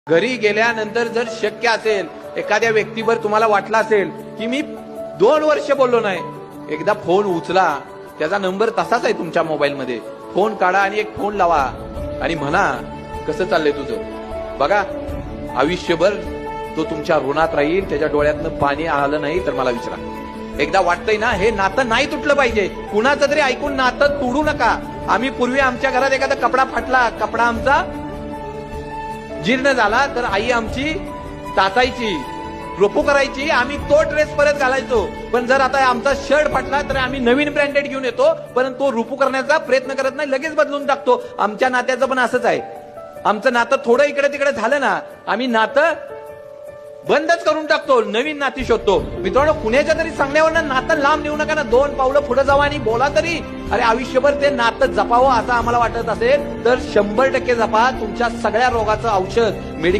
घरी गेल्यानंतर जर शक्य असेल, एखाद्या व्यक्तीवर तुम्हाला वाटलं असेल की मी 2 वर्ष बोललो नाही, एकदा फोन उचला, त्याचा नंबर तसाच आहे तुमच्या मोबाईलमध्ये, फोन काढा आणि एक फोन लावा आणि म्हणा कसं चाललंय तुझं. बघा, आयुष्यभर तो तुमच्या ऋणात राहील. त्याच्या डोळ्यातनं पाणी आलं नाही तर मला विचारा. एकदा वाटतंय ना, हे नातं नाही तुटलं पाहिजे. कुणाचं तरी ऐकून नातं तोडू नका. आम्ही पूर्वी आमच्या घरात एखादा कपडा फाटला, कपडा आमचा जीर्ण झाला तर आई आमची टाचायची, रोपू करायची, आम्ही तो ड्रेस परत घालायचो. पण जर आता आमचा शर्ट फाटला तर आम्ही नवीन ब्रँडेड घेऊन येतो, परंतु तो रुपू करण्याचा प्रयत्न करत नाही, लगेच बदलून टाकतो. आमच्या नात्याचं पण असंच आहे. आमचं नातं थोडं इकडे तिकडे झालं ना, आम्ही नातं बंदच करून टाकतो, नवीन नाती शोधतो. मित्रांनो, कुणाच्या तरी सांगण्यावर नातं लांब नेऊ नका ना. 2 पावलं पुढे जावा आणि बोला तरी. अरे, आयुष्यभर ते नातं जपावं असं आम्हाला वाटत असेल तर 100% जपा. तुमच्या सगळ्या रोगाचं औषध मेडिकल